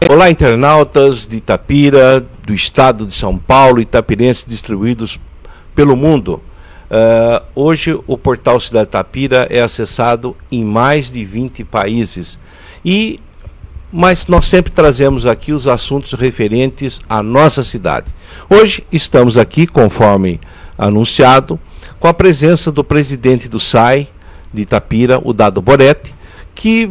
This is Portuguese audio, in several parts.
Olá, internautas de Itapira, do estado de São Paulo, itapirenses distribuídos pelo mundo. Hoje o portal Cidade Itapira é acessado em mais de 20 países. Mas nós sempre trazemos aqui os assuntos referentes à nossa cidade. Hoje estamos aqui, conforme anunciado, com a presença do presidente do SAI de Itapira, o Dado Boretti, que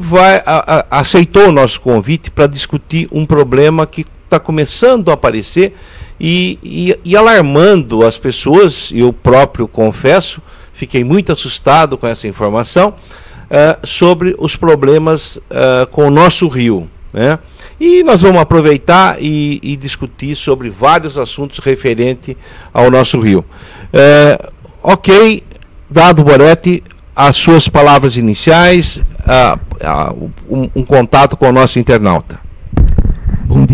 aceitou o nosso convite para discutir um problema que está começando a aparecer e alarmando as pessoas. Eu próprio confesso, fiquei muito assustado com essa informação, sobre os problemas com o nosso rio, né? E nós vamos aproveitar e discutir sobre vários assuntos referentes ao nosso rio. Ok, Dado Boretti, as suas palavras iniciais, um contato com o nosso internauta. Bom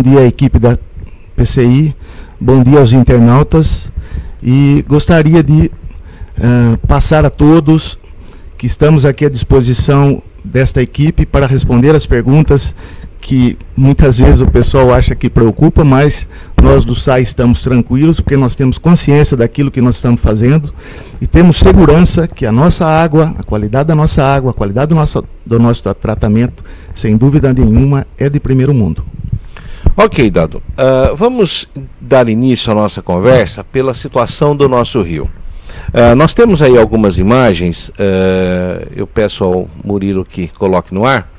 dia à equipe da PCI, bom dia aos internautas, e gostaria de passar a todos que estamos aqui à disposição desta equipe para responder as perguntas que muitas vezes o pessoal acha que preocupa, mas nós do SAI estamos tranquilos, porque nós temos consciência daquilo que nós estamos fazendo e temos segurança que a nossa água, a qualidade da nossa água, a qualidade do nosso tratamento, sem dúvida nenhuma, é de primeiro mundo. Ok, Dado. Vamos dar início à nossa conversa pela situação do nosso rio. Nós temos aí algumas imagens, eu peço ao Murilo que coloque no ar.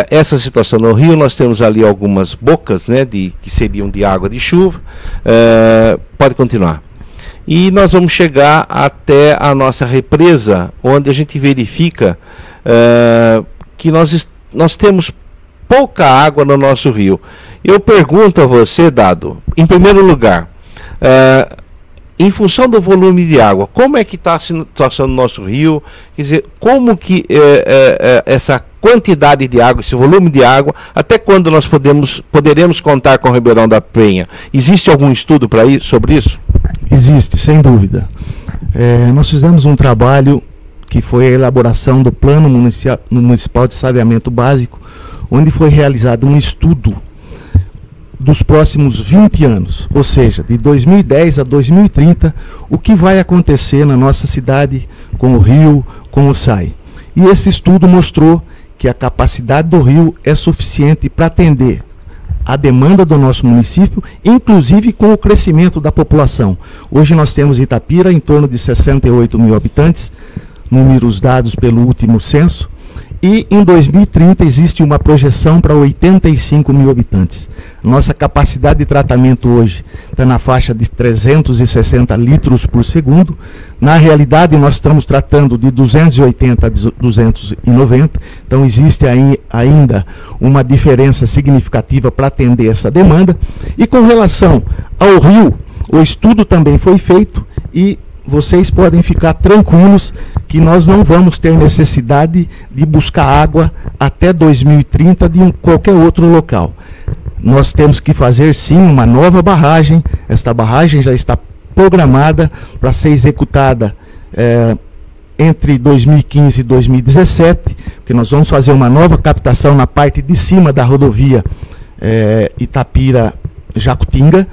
Essa situação no rio, nós temos ali algumas bocas, né, que seriam de água de chuva. Pode continuar. E nós vamos chegar até a nossa represa, onde a gente verifica que nós temos pouca água no nosso rio. Eu pergunto a você, Dado, em primeiro lugar, em função do volume de água, como é que está a situação do nosso rio? Quer dizer, como que essa quantidade de água, esse volume de água, até quando nós poderemos contar com o Ribeirão da Penha? Existe algum estudo sobre isso? Existe, sem dúvida. Nós fizemos um trabalho que foi a elaboração do Plano Municipal de Saneamento Básico, onde foi realizado um estudo dos próximos 20 anos, ou seja, de 2010 a 2030, o que vai acontecer na nossa cidade com o rio, com o SAI. E esse estudo mostrou que a capacidade do rio é suficiente para atender a demanda do nosso município, inclusive com o crescimento da população. Hoje nós temos em Itapira em torno de 68 mil habitantes, números dados pelo último censo, e em 2030 existe uma projeção para 85 mil habitantes. Nossa capacidade de tratamento hoje está na faixa de 360 litros por segundo. Na realidade, nós estamos tratando de 280 a 290, então existe ainda uma diferença significativa para atender essa demanda. E com relação ao rio, o estudo também foi feito e vocês podem ficar tranquilos que nós não vamos ter necessidade de buscar água até 2030 de qualquer outro local. Nós temos que fazer sim uma nova barragem. Esta barragem já está programada para ser executada entre 2015 e 2017, porque nós vamos fazer uma nova captação na parte de cima da rodovia Itapira-Jacutinga,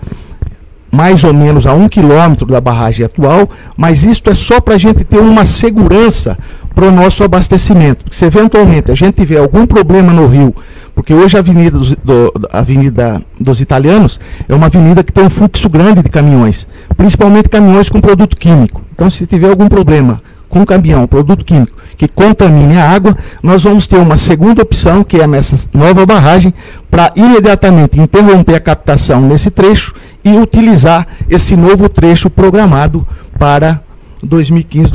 mais ou menos a 1 quilômetro da barragem atual, mas isto é só para a gente ter uma segurança para o nosso abastecimento. Porque se eventualmente a gente tiver algum problema no rio, porque hoje a Avenida dos Italianos é uma avenida que tem um fluxo grande de caminhões, principalmente caminhões com produto químico. Então, se tiver algum problema com caminhão, produto químico, que contamine a água, nós vamos ter uma segunda opção, que é nessa nova barragem, para imediatamente interromper a captação nesse trecho e utilizar esse novo trecho programado para 2015,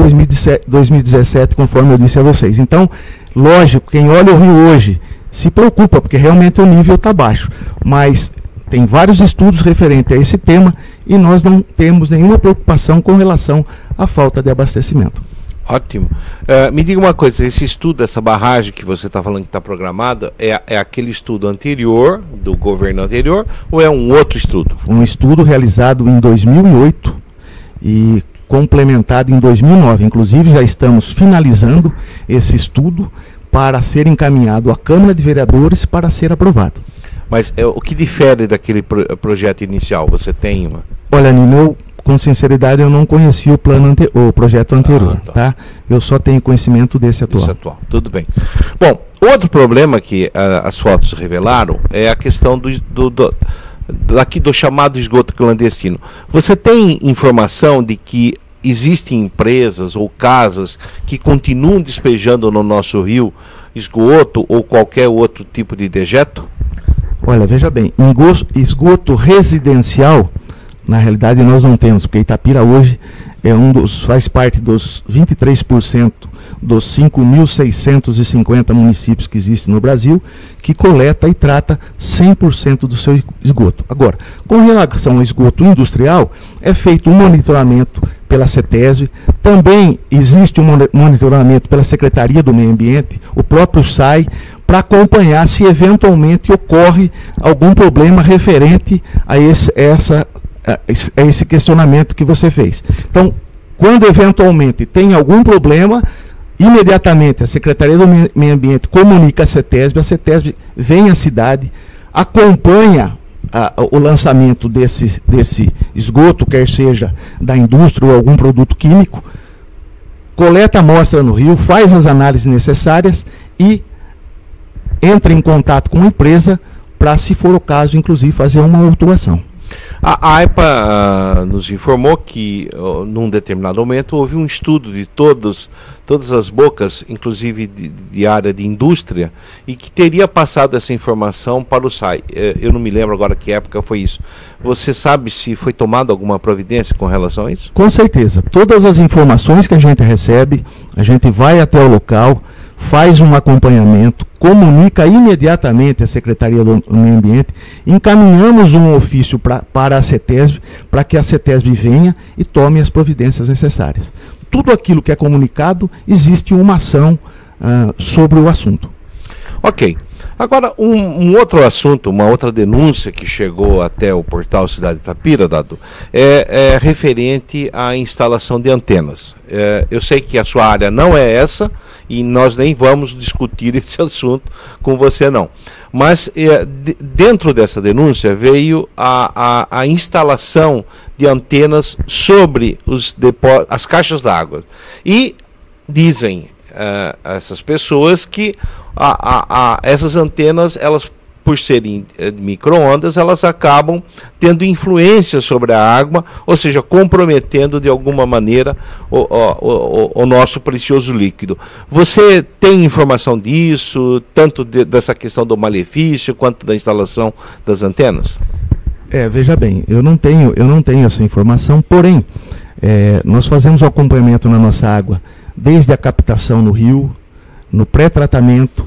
2017, conforme eu disse a vocês. Então, lógico, quem olha o rio hoje se preocupa, porque realmente o nível está baixo, mas tem vários estudos referentes a esse tema e nós não temos nenhuma preocupação com relação à falta de abastecimento. Ótimo. Me diga uma coisa, esse estudo, essa barragem que você está falando que está programada, é aquele estudo anterior, do governo anterior, ou é um outro estudo? Um estudo realizado em 2008 e complementado em 2009. Inclusive, já estamos finalizando esse estudo para ser encaminhado à Câmara de Vereadores para ser aprovado. Mas o que difere daquele projeto inicial? Você tem uma... Olha, Nino, com sinceridade, eu não conheci o projeto anterior, tá? Eu só tenho conhecimento desse atual. Esse atual, tudo bem. Bom, outro problema que as fotos revelaram é a questão do chamado esgoto clandestino. Você tem informação de que existem empresas ou casas que continuam despejando no nosso rio esgoto ou qualquer outro tipo de dejeto? Olha, veja bem, esgoto residencial, na realidade nós não temos, porque Itapira hoje faz parte dos 23% dos 5.650 municípios que existem no Brasil, que coleta e trata 100% do seu esgoto. Agora, com relação ao esgoto industrial, é feito um monitoramento pela CETESB, também existe um monitoramento pela Secretaria do Meio Ambiente, o próprio SAI, para acompanhar se eventualmente ocorre algum problema referente a esse questionamento que você fez. Então, quando eventualmente tem algum problema, imediatamente a Secretaria do Meio Ambiente comunica a CETESB vem à cidade, acompanha o lançamento desse esgoto, quer seja da indústria ou algum produto químico, coleta a amostra no rio, faz as análises necessárias e entra em contato com a empresa para, se for o caso, inclusive, fazer uma autuação. A AIPA nos informou que, num determinado momento, houve um estudo de todas as bocas, inclusive de área de indústria, e que teria passado essa informação para o SAI. Eu não me lembro agora que época foi isso. Você sabe se foi tomada alguma providência com relação a isso? Com certeza. Todas as informações que a gente recebe, a gente vai até o local, faz um acompanhamento, comunica imediatamente à Secretaria do Meio Ambiente, encaminhamos um ofício para a CETESB, para que a CETESB venha e tome as providências necessárias. Tudo aquilo que é comunicado, existe uma ação sobre o assunto. Ok. Agora, um outro assunto, uma outra denúncia que chegou até o portal Cidade Itapira, Dado, é referente à instalação de antenas. Eu sei que a sua área não é essa, e nós nem vamos discutir esse assunto com você, não. Mas dentro dessa denúncia veio a instalação de antenas sobre as caixas d'água. E dizem essas pessoas que essas antenas, elas, por serem de micro-ondas, elas acabam tendo influência sobre a água, ou seja, comprometendo de alguma maneira o nosso precioso líquido. Você tem informação disso, tanto dessa questão do malefício, quanto da instalação das antenas? Veja bem, eu não tenho essa informação, porém, nós fazemos o acompanhamento na nossa água, desde a captação no rio, no pré-tratamento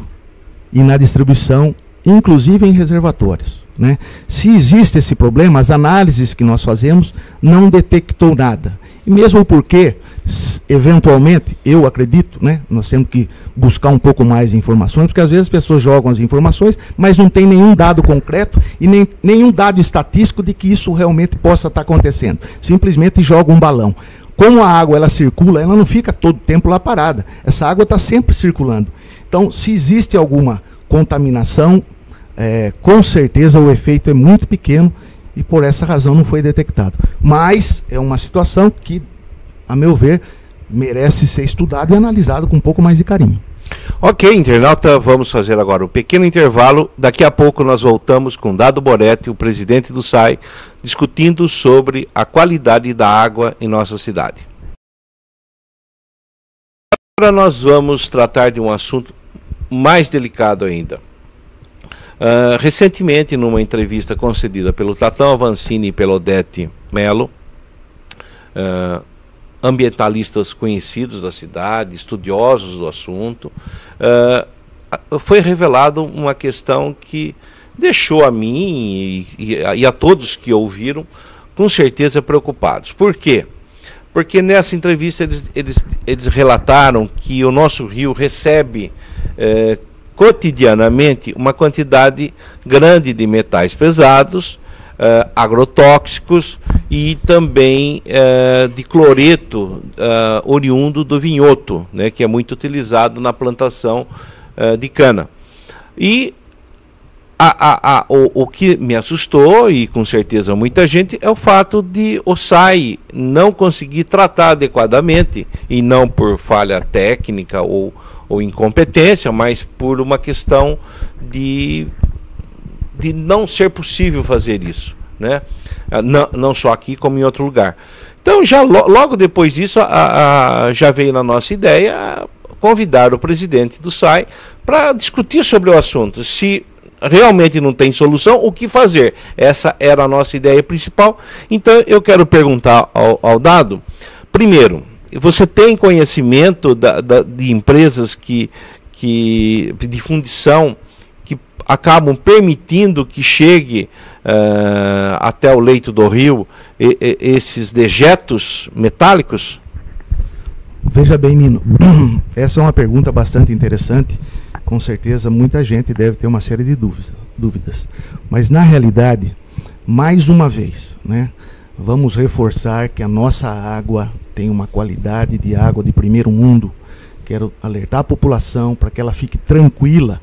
e na distribuição, inclusive em reservatórios, né? Se existe esse problema, as análises que nós fazemos não detectou nada. E mesmo porque, eventualmente, eu acredito, né, nós temos que buscar um pouco mais de informações, porque às vezes as pessoas jogam as informações, mas não tem nenhum dado concreto e nenhum dado estatístico de que isso realmente possa estar acontecendo. Simplesmente joga um balão. Como a água ela circula, ela não fica todo o tempo lá parada. Essa água está sempre circulando. Então, se existe alguma contaminação, com certeza o efeito é muito pequeno e por essa razão não foi detectado. Mas é uma situação que, a meu ver, merece ser estudada e analisada com um pouco mais de carinho. Ok, internauta, vamos fazer agora um pequeno intervalo. Daqui a pouco nós voltamos com Dado Boretti, o presidente do SAI, discutindo sobre a qualidade da água em nossa cidade. Agora nós vamos tratar de um assunto mais delicado ainda. Recentemente, numa entrevista concedida pelo Tatão Avancini e pelo Odete Mello, ambientalistas conhecidos da cidade, estudiosos do assunto, foi revelado uma questão que deixou a mim e a todos que ouviram com certeza preocupados. Por quê? Porque nessa entrevista eles relataram que o nosso rio recebe cotidianamente uma quantidade grande de metais pesados, agrotóxicos e também de cloreto oriundo do vinhoto, né, que é muito utilizado na plantação de cana. E o que me assustou, e com certeza muita gente, é o fato de o SAI não conseguir tratar adequadamente, e não por falha técnica ou incompetência, mas por uma questão de não ser possível fazer isso, né? Não só aqui como em outro lugar. Então, já logo depois disso, já veio na nossa ideia convidar o presidente do SAI para discutir sobre o assunto. Se realmente não tem solução, o que fazer? Essa era a nossa ideia principal. Então, eu quero perguntar ao Dado, primeiro, você tem conhecimento de empresas de fundição que acabam permitindo que chegue até o leito do rio esses dejetos metálicos? Veja bem, Nino, essa é uma pergunta bastante interessante. Com certeza muita gente deve ter uma série de dúvidas. Mas na realidade, mais uma vez, né, vamos reforçar que a nossa água tem uma qualidade de água de primeiro mundo. Quero alertar a população para que ela fique tranquila,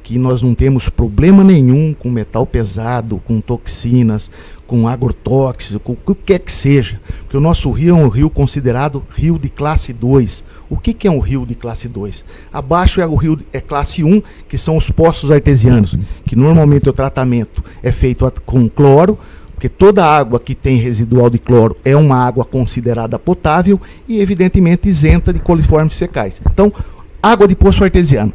que nós não temos problema nenhum com metal pesado, com toxinas, com agrotóxicos, com o que quer que seja. Porque o nosso rio é um rio considerado rio de classe 2. O que é um rio de classe 2? Abaixo é o rio classe 1, que são os poços artesianos, que normalmente o tratamento é feito com cloro, porque toda água que tem residual de cloro é uma água considerada potável e, evidentemente, isenta de coliformes fecais. Então, água de poço artesiano,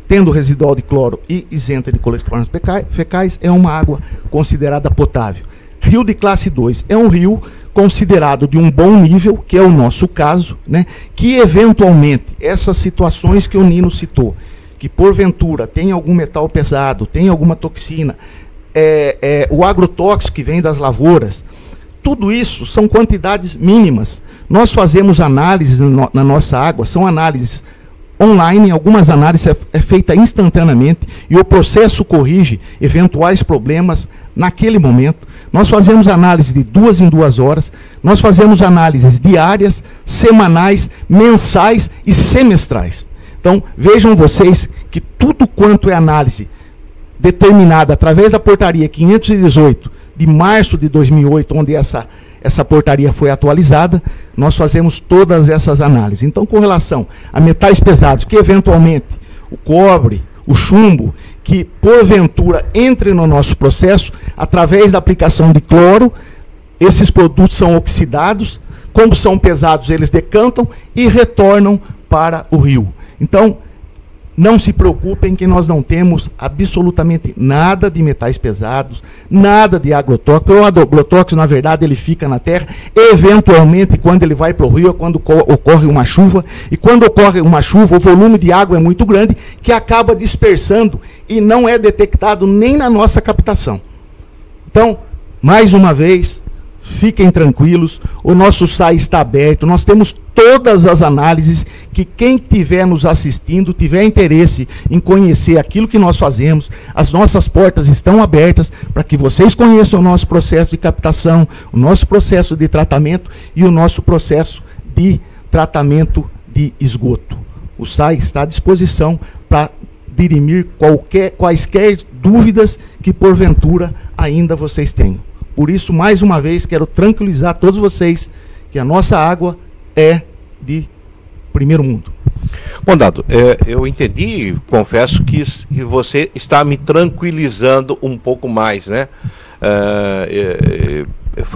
tendo residual de cloro e isenta de coliformes fecais, é uma água considerada potável. Rio de classe 2 é um rio considerado de um bom nível, que é o nosso caso, né, que eventualmente essas situações que o Nino citou, que porventura tem algum metal pesado, tem alguma toxina, o agrotóxico que vem das lavouras, tudo isso são quantidades mínimas. Nós fazemos análises na nossa água, são análises online, algumas análises é feita instantaneamente e o processo corrige eventuais problemas naquele momento. Nós fazemos análise de 2 em 2 horas, nós fazemos análises diárias, semanais, mensais e semestrais. Então, vejam vocês que tudo quanto é análise determinada através da portaria 518 de março de 2008, onde essa portaria foi atualizada, nós fazemos todas essas análises. Então, com relação a metais pesados, que eventualmente o cobre, o chumbo, que porventura entre no nosso processo, através da aplicação de cloro, esses produtos são oxidados, como são pesados, eles decantam e retornam para o rio. Então, não se preocupem que nós não temos absolutamente nada de metais pesados, nada de agrotóxico. O agrotóxico, na verdade, ele fica na terra, eventualmente, quando ele vai para o rio, é quando ocorre uma chuva, e quando ocorre uma chuva, o volume de água é muito grande, que acaba dispersando e não é detectado nem na nossa captação. Então, mais uma vez, fiquem tranquilos, o nosso SAI está aberto, nós temos todas as análises, que quem estiver nos assistindo, tiver interesse em conhecer aquilo que nós fazemos, as nossas portas estão abertas para que vocês conheçam o nosso processo de captação, o nosso processo de tratamento e o nosso processo de tratamento de esgoto. O SAI está à disposição para dirimir quaisquer dúvidas que porventura ainda vocês tenham. Por isso, mais uma vez, quero tranquilizar todos vocês que a nossa água é de primeiro mundo. Bom, Dado, eu entendi, confesso que você está me tranquilizando um pouco mais, né?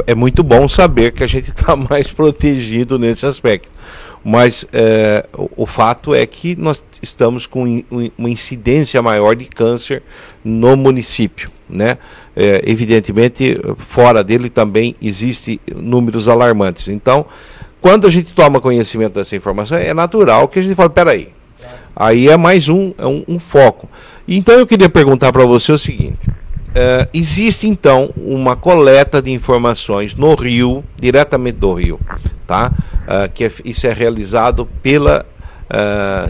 É muito bom saber que a gente está mais protegido nesse aspecto. Mas o fato é que nós estamos com uma incidência maior de câncer no município, né? Evidentemente, fora dele também existem números alarmantes. Então, quando a gente toma conhecimento dessa informação, é natural que a gente fale, peraí, aí é mais um foco. Então, eu queria perguntar para você o seguinte, existe então uma coleta de informações no rio, diretamente do rio, tá? Isso é realizado pela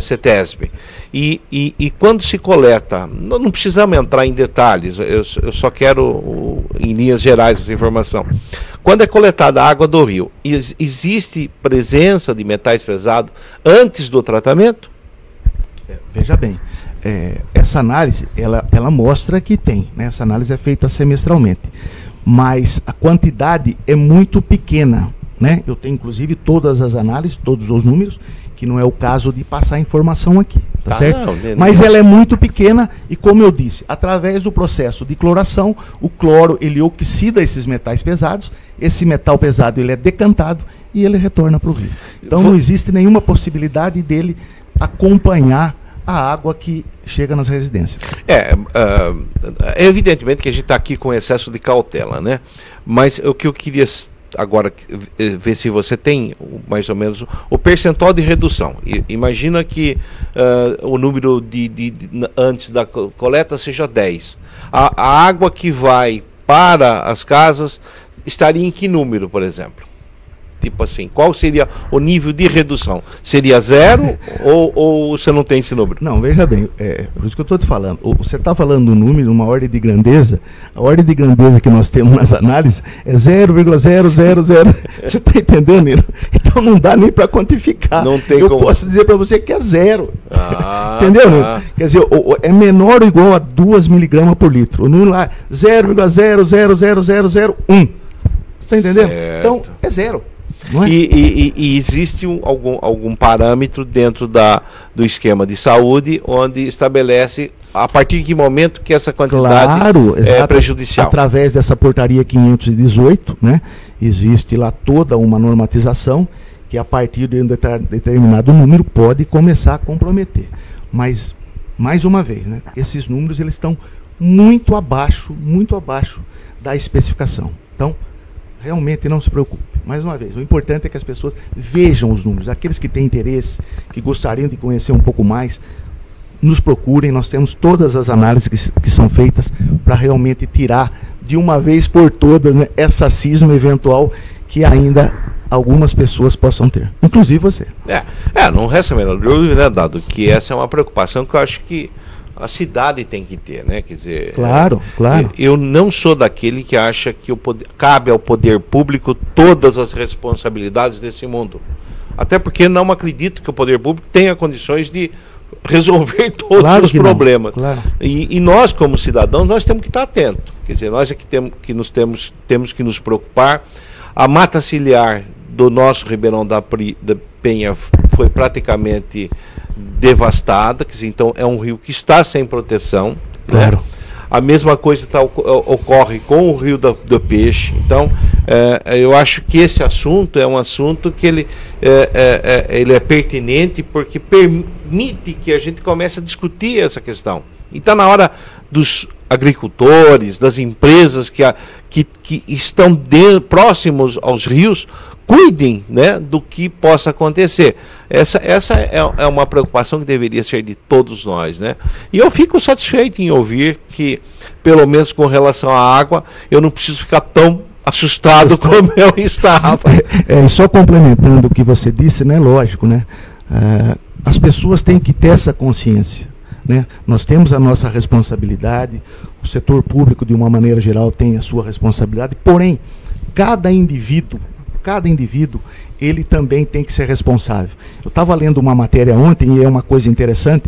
CETESB. E quando se coleta, não precisamos entrar em detalhes, eu só quero, em linhas gerais, essa informação. Quando é coletada a água do rio, existe presença de metais pesados antes do tratamento? Veja bem, essa análise, ela mostra que tem, né? Essa análise é feita semestralmente, mas a quantidade é muito pequena, né? Eu tenho, inclusive, todas as análises, todos os números, que não é o caso de passar informação aqui, tá certo? Não, mas ela é muito pequena e, como eu disse, através do processo de cloração, o cloro, ele oxida esses metais pesados, esse metal pesado, ele é decantado e ele retorna para o rio. Então, não existe nenhuma possibilidade dele acompanhar a água que chega nas residências. Evidentemente que a gente está aqui com excesso de cautela, né? Mas o que eu queria agora ver se você tem mais ou menos o percentual de redução. Imagina que o número antes da coleta seja 10. A água que vai para as casas estaria em que número, por exemplo? Tipo assim, qual seria o nível de redução? Seria 0 ou você não tem esse número? Não, veja bem, por isso que eu estou te falando. Você está falando do número, uma ordem de grandeza. A ordem de grandeza que nós temos nas análises é 0,000. Você está entendendo? Então não dá nem para quantificar. Não tem como. Posso dizer para você que é 0. Entendeu? Quer dizer, é menor ou igual a 2 miligramas por litro. O número lá, 0,00001. Você está entendendo? Certo. Então, é 0. É? E existe algum parâmetro dentro do esquema de saúde onde estabelece a partir de que momento que essa quantidade é prejudicial? Através dessa portaria 518, né, existe lá toda uma normatização que a partir de um determinado número pode começar a comprometer. Mas, mais uma vez, né, esses números eles estão muito abaixo da especificação. Então, realmente não se preocupe. Mais uma vez, o importante é que as pessoas vejam os números. Aqueles que têm interesse, que gostariam de conhecer um pouco mais, nos procurem. Nós temos todas as análises que são feitas para realmente tirar de uma vez por todas, né, essa cisma eventual que ainda algumas pessoas possam ter, inclusive você. Não resta a menor dúvida, né, dado que essa é uma preocupação que eu acho que a cidade tem que ter, né? Quer dizer, claro. Eu não sou daquele que acha que cabe ao poder público todas as responsabilidades desse mundo. Até porque não acredito que o poder público tenha condições de resolver todos os problemas. Claro. E nós, como cidadãos, nós temos que estar atentos. Quer dizer, nós é que temos que nos preocupar. A mata ciliar do nosso Ribeirão da Penha foi praticamente devastada, quer dizer, então é um rio que está sem proteção. Claro. Né? A mesma coisa ocorre com o rio do Peixe. Então, eu acho que esse assunto é um assunto que ele é pertinente porque permite que a gente comece a discutir essa questão. E está na hora dos agricultores, das empresas que estão próximos aos rios, cuidem, né, do que possa acontecer. Essa é uma preocupação que deveria ser de todos nós, né? E eu fico satisfeito em ouvir que, pelo menos com relação à água, eu não preciso ficar tão assustado como eu estava. Só complementando o que você disse, né, lógico, né? As pessoas têm que ter essa consciência, né? Nós temos a nossa responsabilidade, o setor público, de uma maneira geral, tem a sua responsabilidade, porém, cada indivíduo, ele também tem que ser responsável. Eu estava lendo uma matéria ontem e é uma coisa interessante.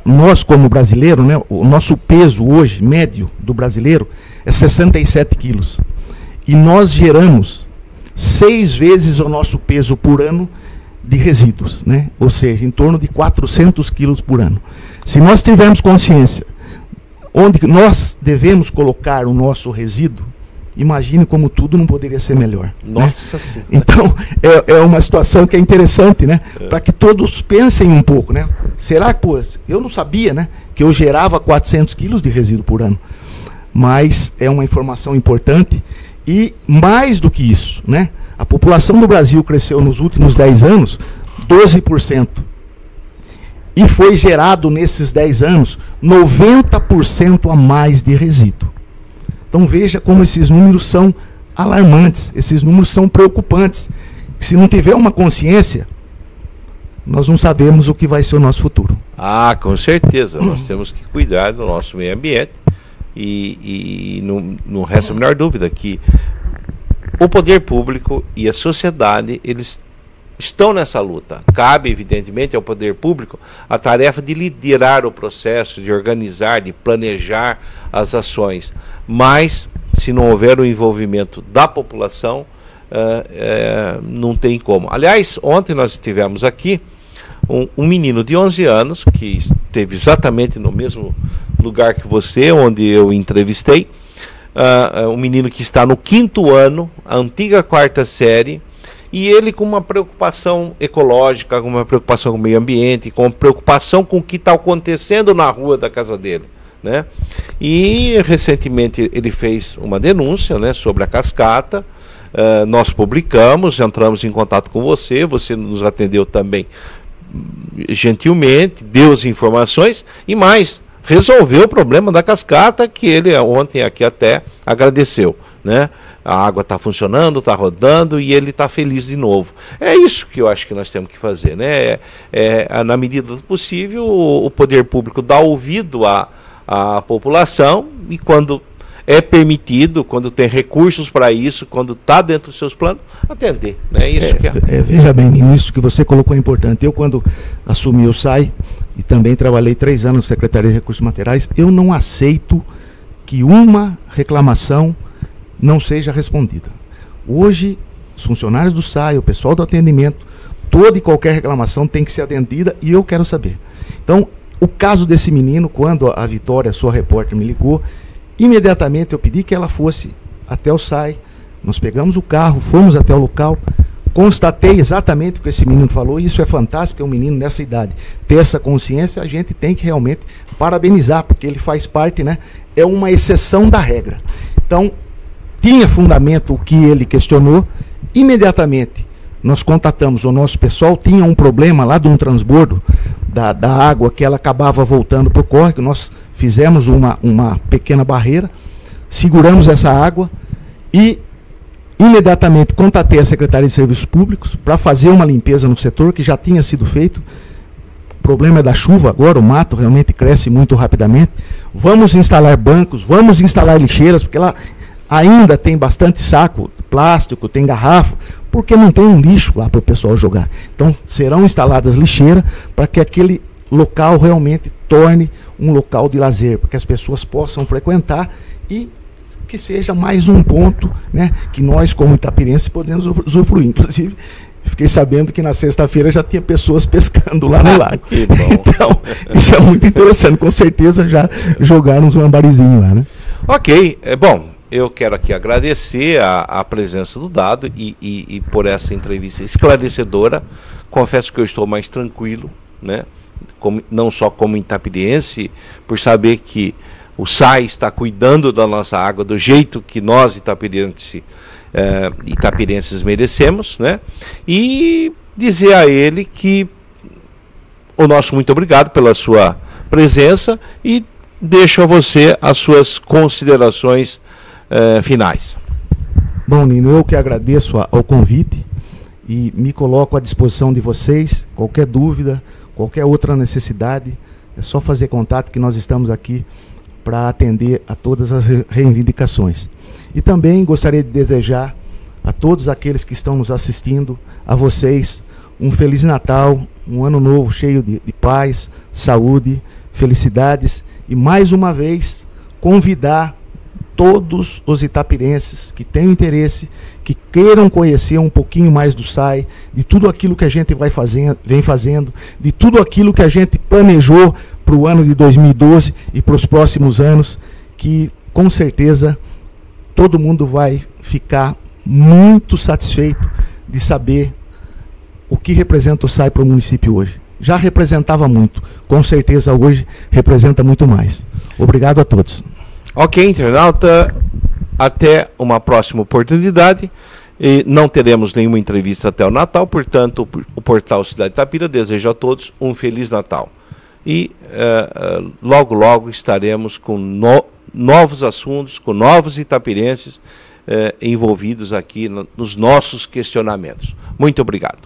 Nós, como brasileiro, né, o nosso peso hoje, médio do brasileiro, é 67 quilos. E nós geramos 6 vezes o nosso peso por ano de resíduos, né? Ou seja, em torno de 400 quilos por ano. Se nós tivermos consciência onde nós devemos colocar o nosso resíduo, imagine como tudo não poderia ser melhor. Nossa, né? Senhora. Então, é uma situação que é interessante, né? Para que todos pensem um pouco, né? Será que, eu não sabia, né, que eu gerava 400 quilos de resíduo por ano. Mas é uma informação importante e, mais do que isso, né? A população do Brasil cresceu nos últimos 10 anos 12%. E foi gerado nesses 10 anos 90% a mais de resíduo. Então veja como esses números são alarmantes, esses números são preocupantes. Se não tiver uma consciência, nós não sabemos o que vai ser o nosso futuro. Com certeza, nós temos que cuidar do nosso meio ambiente e não resta a menor dúvida que o poder público e a sociedade, eles estão nessa luta. Cabe, evidentemente, ao poder público a tarefa de liderar o processo, de organizar, de planejar as ações. Mas, se não houver o envolvimento da população, não tem como. Aliás, ontem nós tivemos aqui um menino de 11 anos, que esteve exatamente no mesmo lugar que você, onde eu entrevistei, um menino que está no 5º ano, a antiga 4ª série, e ele com uma preocupação ecológica, com uma preocupação com o meio ambiente, com preocupação com o que está acontecendo na rua da casa dele, né? E recentemente ele fez uma denúncia, né, sobre a cascata. Nós publicamos, entramos em contato com você nos atendeu também gentilmente, deu as informações e mais, resolveu o problema da cascata, que ele ontem aqui até agradeceu, né? A água está funcionando, está rodando e ele está feliz de novo. É isso que eu acho que nós temos que fazer, né? Na medida do possível, o poder público dá ouvido à população, e quando é permitido, quando tem recursos para isso, quando está dentro dos seus planos, atender, né? Isso que veja bem, isso que você colocou é importante. Eu, quando assumi o SAI, e também trabalhei 3 anos na Secretaria de Recursos Materiais, eu não aceito que uma reclamação não seja respondida. Hoje, os funcionários do SAI, o pessoal do atendimento, toda e qualquer reclamação tem que ser atendida, e eu quero saber. Então, o caso desse menino, quando a Vitória, sua repórter, me ligou, imediatamente eu pedi que ela fosse até o SAI, nós pegamos o carro, fomos até o local, constatei exatamente o que esse menino falou, e isso é fantástico, porque um menino nessa idade ter essa consciência, a gente tem que realmente parabenizar, porque ele faz parte, né, é uma exceção da regra. Então, tinha fundamento o que ele questionou, imediatamente nós contatamos o nosso pessoal, tinha um problema lá de um transbordo da água, que ela acabava voltando para o córrego, nós fizemos uma pequena barreira, seguramos essa água e imediatamente contatei a Secretaria de Serviços Públicos para fazer uma limpeza no setor, que já tinha sido feito. O problema é da chuva agora, o mato realmente cresce muito rapidamente. Vamos instalar bancos, vamos instalar lixeiras, porque lá ainda tem bastante saco plástico, tem garrafa, porque não tem um lixo lá para o pessoal jogar. Então, serão instaladas lixeiras para que aquele local realmente torne um local de lazer, para que as pessoas possam frequentar e que seja mais um ponto, né, que nós, como itapirenses, podemos usufruir. Inclusive, fiquei sabendo que na sexta-feira já tinha pessoas pescando lá no lago. Então, isso é muito interessante. Com certeza já jogaram uns lambarizinhos lá, né? Ok, bom, eu quero aqui agradecer a presença do Dado e por essa entrevista esclarecedora. Confesso que eu estou mais tranquilo, né? Não só como itapirense, por saber que o SAI está cuidando da nossa água do jeito que nós itapirenses merecemos, né? E dizer a ele que o nosso muito obrigado pela sua presença, e deixo a você as suas considerações finais. Bom, Nino, eu que agradeço ao convite e me coloco à disposição de vocês. Qualquer dúvida, qualquer outra necessidade, é só fazer contato, que nós estamos aqui para atender a todas as reivindicações. E também gostaria de desejar a todos aqueles que estão nos assistindo, a vocês, um Feliz Natal, um ano novo cheio de paz, saúde, felicidades, e mais uma vez convidar todos os itapirenses que tenham interesse, que queiram conhecer um pouquinho mais do SAI, de tudo aquilo que a gente vem fazendo, de tudo aquilo que a gente planejou para o ano de 2012 e para os próximos anos, que com certeza todo mundo vai ficar muito satisfeito de saber o que representa o SAI para o município hoje. Já representava muito, com certeza hoje representa muito mais. Obrigado a todos. Ok, internauta, até uma próxima oportunidade. E não teremos nenhuma entrevista até o Natal, portanto, o Portal Cidade Itapira deseja a todos um Feliz Natal. E logo, logo estaremos com novos assuntos, com novos itapirenses envolvidos aqui nos nossos questionamentos. Muito obrigado.